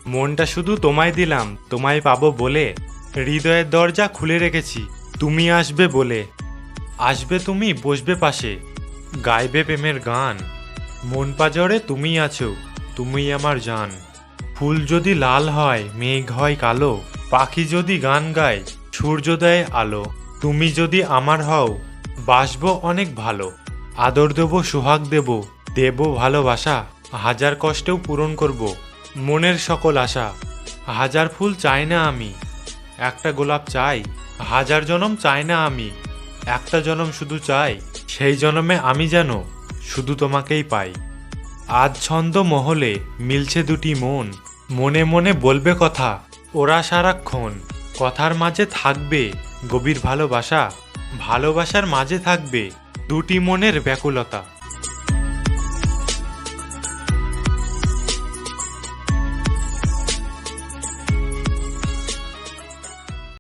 মনটা শুধু তোমায় দিলাম, তোমায় পাবো বলে। হৃদয়ের দরজা খুলে রেখেছি, তুমি আসবে বলে। আসবে তুমি, বসবে পাশে, গাইবে প্রেমের গান। মন পাজরে তুমি আছো, তুমিই আমার জান। ফুল যদি লাল হয়, মেঘ হয় কালো, পাখি যদি গান গায়, সূর্যোদয়ে আলো। তুমি যদি আমার হও, বাসবো অনেক ভালো। আদর দেবো, সোহাগ দেব, দেব ভালোবাসা। হাজার কষ্টেও পূরণ করব মনের সকল আশা। হাজার ফুল চাই না আমি, একটা গোলাপ চাই। হাজার জনম চাই না আমি, একটা জনম শুধু চাই। সেই জনমে আমি যেন শুধু তোমাকেই পাই। আজ ছন্দ মহলে মিলছে দুটি মন, মনে মনে বলবে কথা ওরা সারাক্ষণ। কথার মাঝে থাকবে গভীর ভালোবাসা, ভালোবাসার মাঝে থাকবে দুটি মনের ব্যাকুলতা।